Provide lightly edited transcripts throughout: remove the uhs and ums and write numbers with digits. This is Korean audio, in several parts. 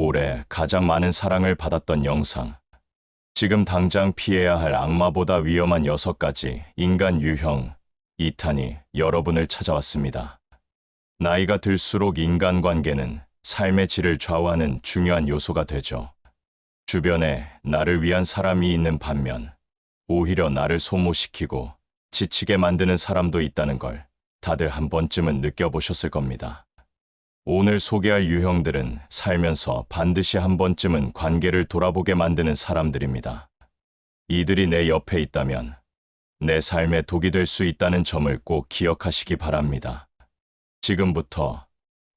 올해 가장 많은 사랑을 받았던 영상. 지금 당장 피해야 할 악마보다 위험한 6가지 인간 유형 2탄이 여러분을 찾아왔습니다. 나이가 들수록 인간관계는 삶의 질을 좌우하는 중요한 요소가 되죠. 주변에 나를 위한 사람이 있는 반면 오히려 나를 소모시키고 지치게 만드는 사람도 있다는 걸 다들 한 번쯤은 느껴보셨을 겁니다. 오늘 소개할 유형들은 살면서 반드시 한 번쯤은 관계를 돌아보게 만드는 사람들입니다. 이들이 내 옆에 있다면 내 삶에 독이 될 수 있다는 점을 꼭 기억하시기 바랍니다. 지금부터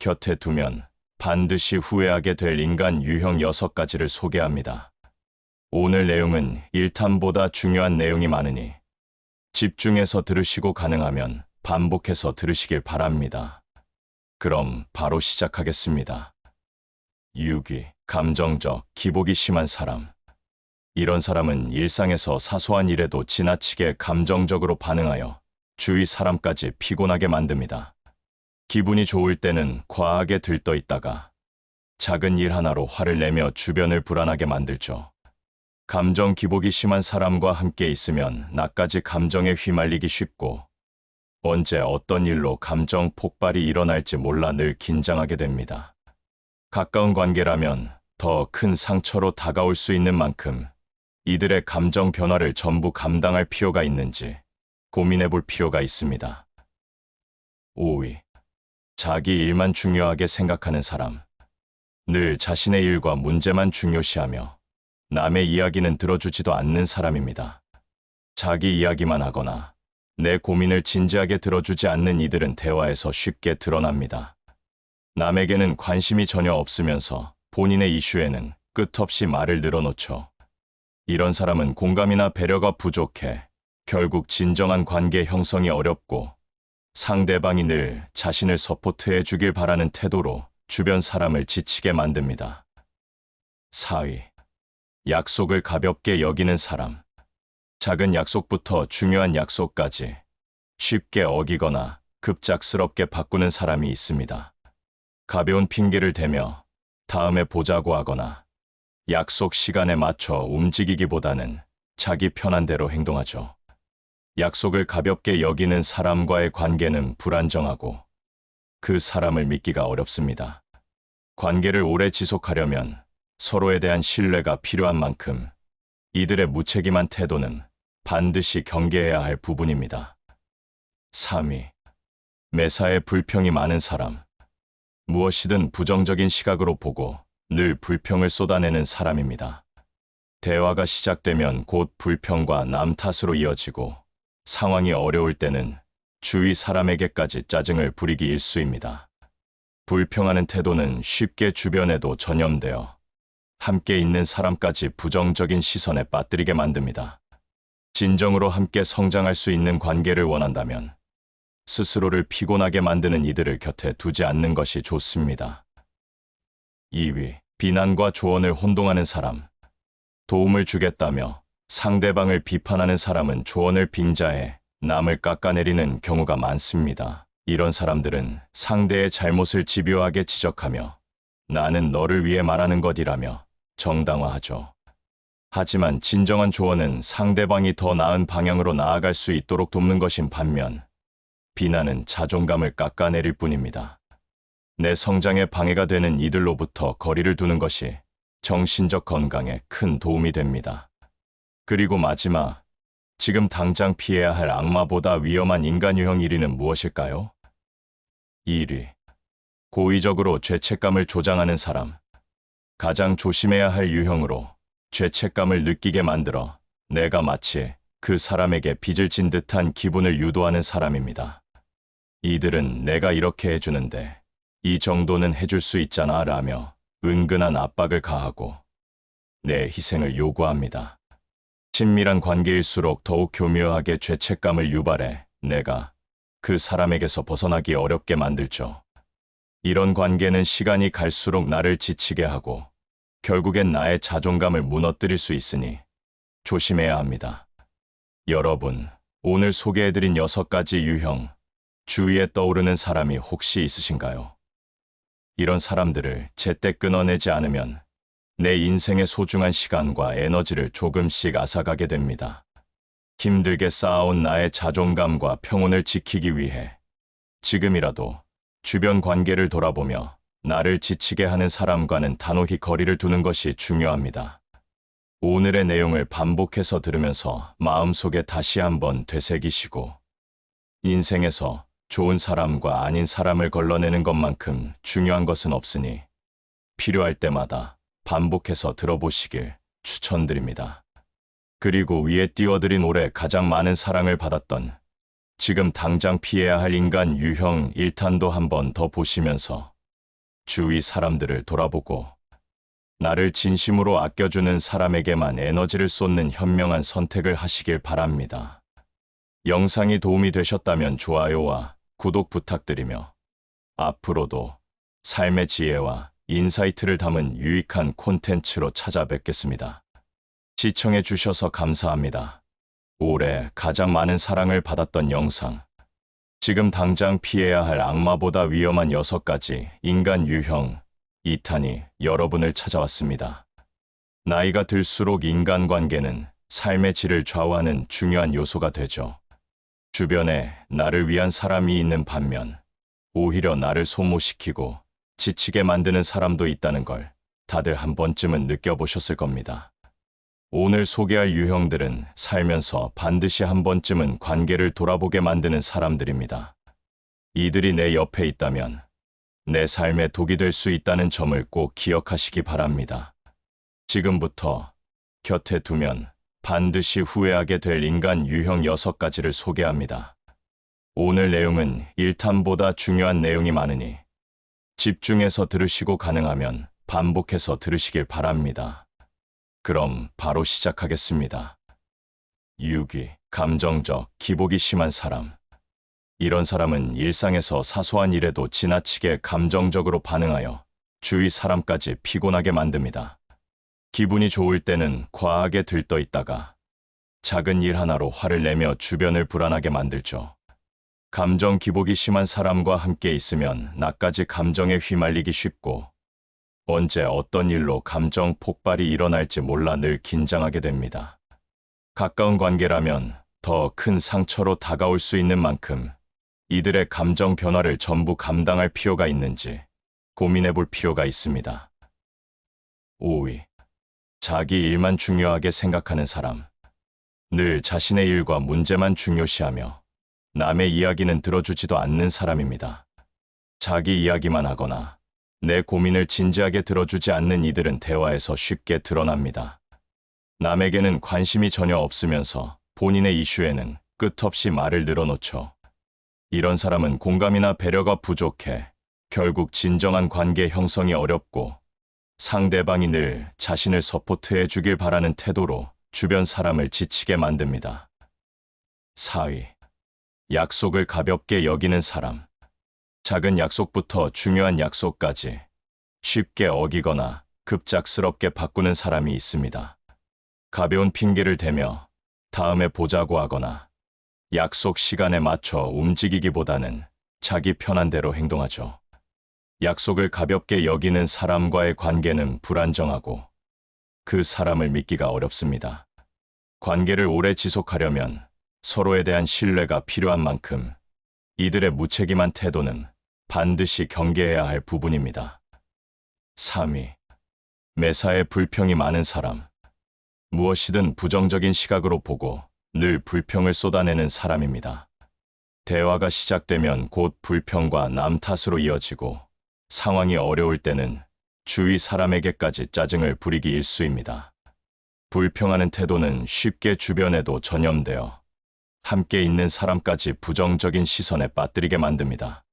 곁에 두면 반드시 후회하게 될 인간 유형 6가지를 소개합니다. 오늘 내용은 1탄보다 중요한 내용이 많으니 집중해서 들으시고 가능하면 반복해서 들으시길 바랍니다. 그럼 바로 시작하겠습니다. 6위, 감정적, 기복이 심한 사람. 이런 사람은 일상에서 사소한 일에도 지나치게 감정적으로 반응하여 주위 사람까지 피곤하게 만듭니다. 기분이 좋을 때는 과하게 들떠 있다가 작은 일 하나로 화를 내며 주변을 불안하게 만들죠. 감정 기복이 심한 사람과 함께 있으면 나까지 감정에 휘말리기 쉽고 언제 어떤 일로 감정 폭발이 일어날지 몰라 늘 긴장하게 됩니다. 가까운 관계라면 더 큰 상처로 다가올 수 있는 만큼 이들의 감정 변화를 전부 감당할 필요가 있는지 고민해 볼 필요가 있습니다. 5위, 자기 일만 중요하게 생각하는 사람. 늘 자신의 일과 문제만 중요시하며 남의 이야기는 들어주지도 않는 사람입니다. 자기 이야기만 하거나 내 고민을 진지하게 들어주지 않는 이들은 대화에서 쉽게 드러납니다. 남에게는 관심이 전혀 없으면서 본인의 이슈에는 끝없이 말을 늘어놓죠. 이런 사람은 공감이나 배려가 부족해 결국 진정한 관계 형성이 어렵고 상대방이 늘 자신을 서포트해 주길 바라는 태도로 주변 사람을 지치게 만듭니다. 4위, 약속을 가볍게 여기는 사람. 작은 약속부터 중요한 약속까지 쉽게 어기거나 급작스럽게 바꾸는 사람이 있습니다. 가벼운 핑계를 대며 다음에 보자고 하거나 약속 시간에 맞춰 움직이기보다는 자기 편한 대로 행동하죠. 약속을 가볍게 여기는 사람과의 관계는 불안정하고 그 사람을 믿기가 어렵습니다. 관계를 오래 지속하려면 서로에 대한 신뢰가 필요한 만큼 이들의 무책임한 태도는 반드시 경계해야 할 부분입니다. 3위, 매사에 불평이 많은 사람. 무엇이든 부정적인 시각으로 보고 늘 불평을 쏟아내는 사람입니다. 대화가 시작되면 곧 불평과 남 탓으로 이어지고 상황이 어려울 때는 주위 사람에게까지 짜증을 부리기 일쑤입니다. 불평하는 태도는 쉽게 주변에도 전염되어 함께 있는 사람까지 부정적인 시선에 빠뜨리게 만듭니다. 진정으로 함께 성장할 수 있는 관계를 원한다면 스스로를 피곤하게 만드는 이들을 곁에 두지 않는 것이 좋습니다. 2위, 비난과 조언을 혼동하는 사람. 도움을 주겠다며 상대방을 비판하는 사람은 조언을 빙자해 남을 깎아내리는 경우가 많습니다. 이런 사람들은 상대의 잘못을 집요하게 지적하며 나는 너를 위해 말하는 것이라며 정당화하죠. 하지만 진정한 조언은 상대방이 더 나은 방향으로 나아갈 수 있도록 돕는 것인 반면 비난은 자존감을 깎아내릴 뿐입니다. 내 성장에 방해가 되는 이들로부터 거리를 두는 것이 정신적 건강에 큰 도움이 됩니다. 그리고 마지막, 지금 당장 피해야 할 악마보다 위험한 인간 유형 1위는 무엇일까요? 1위, 고의적으로 죄책감을 조장하는 사람. 가장 조심해야 할 유형으로 죄책감을 느끼게 만들어 내가 마치 그 사람에게 빚을 진 듯한 기분을 유도하는 사람입니다. 이들은 내가 이렇게 해주는데 이 정도는 해줄 수 있잖아 라며 은근한 압박을 가하고 내 희생을 요구합니다. 친밀한 관계일수록 더욱 교묘하게 죄책감을 유발해 내가 그 사람에게서 벗어나기 어렵게 만들죠. 이런 관계는 시간이 갈수록 나를 지치게 하고 결국엔 나의 자존감을 무너뜨릴 수 있으니 조심해야 합니다. 여러분, 오늘 소개해드린 6가지 유형, 주위에 떠오르는 사람이 혹시 있으신가요? 이런 사람들을 제때 끊어내지 않으면 내 인생의 소중한 시간과 에너지를 조금씩 앗아가게 됩니다. 힘들게 쌓아온 나의 자존감과 평온을 지키기 위해 지금이라도 주변 관계를 돌아보며 나를 지치게 하는 사람과는 단호히 거리를 두는 것이 중요합니다. 오늘의 내용을 반복해서 들으면서 마음속에 다시 한번 되새기시고, 인생에서 좋은 사람과 아닌 사람을 걸러내는 것만큼 중요한 것은 없으니 필요할 때마다 반복해서 들어보시길 추천드립니다. 그리고 위에 띄워드린 올해 가장 많은 사랑을 받았던, 지금 당장 피해야 할 인간 유형 1탄도 한번 더 보시면서 주위 사람들을 돌아보고 나를 진심으로 아껴주는 사람에게만 에너지를 쏟는 현명한 선택을 하시길 바랍니다. 영상이 도움이 되셨다면 좋아요와 구독 부탁드리며 앞으로도 삶의 지혜와 인사이트를 담은 유익한 콘텐츠로 찾아뵙겠습니다. 시청해 주셔서 감사합니다. 올해 가장 많은 사랑을 받았던 영상, 지금 당장 피해야 할 악마보다 위험한 6가지 인간 유형 2탄이 여러분을 찾아왔습니다. 나이가 들수록 인간관계는 삶의 질을 좌우하는 중요한 요소가 되죠. 주변에 나를 위한 사람이 있는 반면 오히려 나를 소모시키고 지치게 만드는 사람도 있다는 걸 다들 한 번쯤은 느껴보셨을 겁니다. 오늘 소개할 유형들은 살면서 반드시 한 번쯤은 관계를 돌아보게 만드는 사람들입니다. 이들이 내 옆에 있다면 내 삶에 독이 될 수 있다는 점을 꼭 기억하시기 바랍니다. 지금부터 곁에 두면 반드시 후회하게 될 인간 유형 6가지를 소개합니다. 오늘 내용은 1탄보다 중요한 내용이 많으니 집중해서 들으시고 가능하면 반복해서 들으시길 바랍니다. 그럼 바로 시작하겠습니다. 6위, 감정적, 기복이 심한 사람. 이런 사람은 일상에서 사소한 일에도 지나치게 감정적으로 반응하여 주위 사람까지 피곤하게 만듭니다. 기분이 좋을 때는 과하게 들떠 있다가 작은 일 하나로 화를 내며 주변을 불안하게 만들죠. 감정 기복이 심한 사람과 함께 있으면 나까지 감정에 휘말리기 쉽고 언제 어떤 일로 감정 폭발이 일어날지 몰라 늘 긴장하게 됩니다. 가까운 관계라면 더 큰 상처로 다가올 수 있는 만큼 이들의 감정 변화를 전부 감당할 필요가 있는지 고민해 볼 필요가 있습니다. 5위, 자기 일만 중요하게 생각하는 사람. 늘 자신의 일과 문제만 중요시하며 남의 이야기는 들어주지도 않는 사람입니다. 자기 이야기만 하거나 내 고민을 진지하게 들어주지 않는 이들은 대화에서 쉽게 드러납니다. 남에게는 관심이 전혀 없으면서 본인의 이슈에는 끝없이 말을 늘어놓죠. 이런 사람은 공감이나 배려가 부족해 결국 진정한 관계 형성이 어렵고 상대방이 늘 자신을 서포트해 주길 바라는 태도로 주변 사람을 지치게 만듭니다. 4위, 약속을 가볍게 여기는 사람. 작은 약속부터 중요한 약속까지 쉽게 어기거나 급작스럽게 바꾸는 사람이 있습니다. 가벼운 핑계를 대며 다음에 보자고 하거나 약속 시간에 맞춰 움직이기보다는 자기 편한 대로 행동하죠. 약속을 가볍게 여기는 사람과의 관계는 불안정하고 그 사람을 믿기가 어렵습니다. 관계를 오래 지속하려면 서로에 대한 신뢰가 필요한 만큼 이들의 무책임한 태도는 반드시 경계해야 할 부분입니다. 3위, 매사에 불평이 많은 사람. 무엇이든 부정적인 시각으로 보고 늘 불평을 쏟아내는 사람입니다. 대화가 시작되면 곧 불평과 남 탓으로 이어지고 상황이 어려울 때는 주위 사람에게까지 짜증을 부리기 일쑤입니다. 불평하는 태도는 쉽게 주변에도 전염되어 함께 있는 사람까지 부정적인 시선에 빠뜨리게 만듭니다.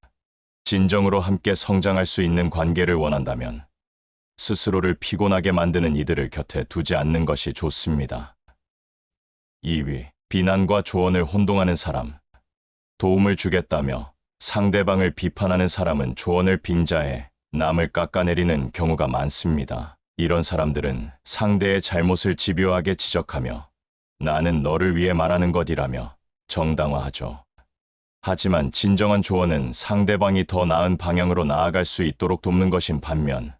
진정으로 함께 성장할 수 있는 관계를 원한다면 스스로를 피곤하게 만드는 이들을 곁에 두지 않는 것이 좋습니다. 2위, 비난과 조언을 혼동하는 사람. 도움을 주겠다며 상대방을 비판하는 사람은 조언을 빙자해 남을 깎아내리는 경우가 많습니다. 이런 사람들은 상대의 잘못을 집요하게 지적하며 나는 너를 위해 말하는 것이라며 정당화하죠. 하지만 진정한 조언은 상대방이 더 나은 방향으로 나아갈 수 있도록 돕는 것인 반면,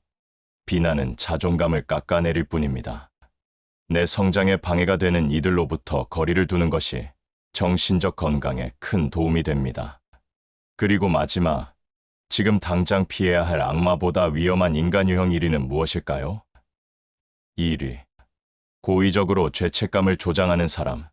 비난은 자존감을 깎아내릴 뿐입니다. 내 성장에 방해가 되는 이들로부터 거리를 두는 것이 정신적 건강에 큰 도움이 됩니다. 그리고 마지막, 지금 당장 피해야 할 악마보다 위험한 인간 유형 1위는 무엇일까요? 1위. 고의적으로 죄책감을 조장하는 사람.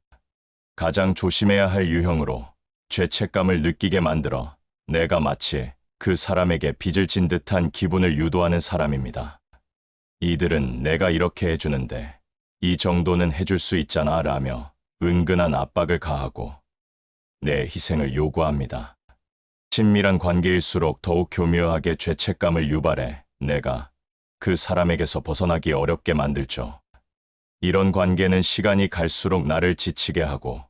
가장 조심해야 할 유형으로 죄책감을 느끼게 만들어 내가 마치 그 사람에게 빚을 진 듯한 기분을 유도하는 사람입니다. 이들은 내가 이렇게 해주는데 이 정도는 해줄 수 있잖아 라며 은근한 압박을 가하고 내 희생을 요구합니다. 친밀한 관계일수록 더욱 교묘하게 죄책감을 유발해 내가 그 사람에게서 벗어나기 어렵게 만들죠. 이런 관계는 시간이 갈수록 나를 지치게 하고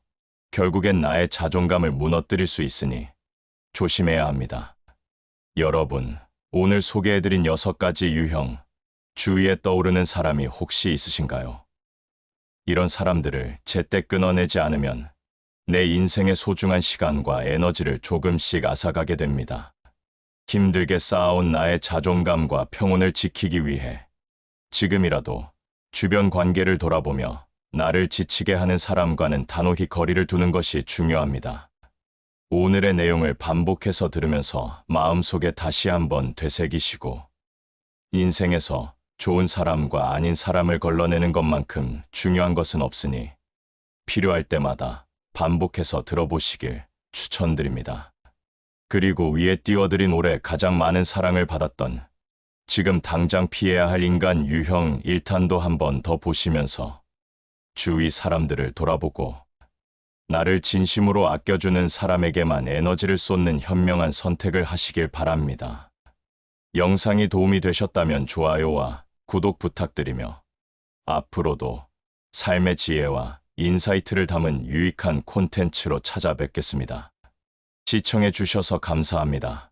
결국엔 나의 자존감을 무너뜨릴 수 있으니 조심해야 합니다. 여러분, 오늘 소개해드린 6가지 유형, 주위에 떠오르는 사람이 혹시 있으신가요? 이런 사람들을 제때 끊어내지 않으면 내 인생의 소중한 시간과 에너지를 조금씩 앗아가게 됩니다. 힘들게 쌓아온 나의 자존감과 평온을 지키기 위해 지금이라도 주변 관계를 돌아보며 나를 지치게 하는 사람과는 단호히 거리를 두는 것이 중요합니다. 오늘의 내용을 반복해서 들으면서 마음속에 다시 한번 되새기시고 인생에서 좋은 사람과 아닌 사람을 걸러내는 것만큼 중요한 것은 없으니 필요할 때마다 반복해서 들어보시길 추천드립니다. 그리고 위에 띄워드린 올해 가장 많은 사랑을 받았던 지금 당장 피해야 할 인간 유형 1탄도 한 번 더 보시면서 주위 사람들을 돌아보고 나를 진심으로 아껴주는 사람에게만 에너지를 쏟는 현명한 선택을 하시길 바랍니다. 영상이 도움이 되셨다면 좋아요와 구독 부탁드리며 앞으로도 삶의 지혜와 인사이트를 담은 유익한 콘텐츠로 찾아뵙겠습니다. 시청해 주셔서 감사합니다.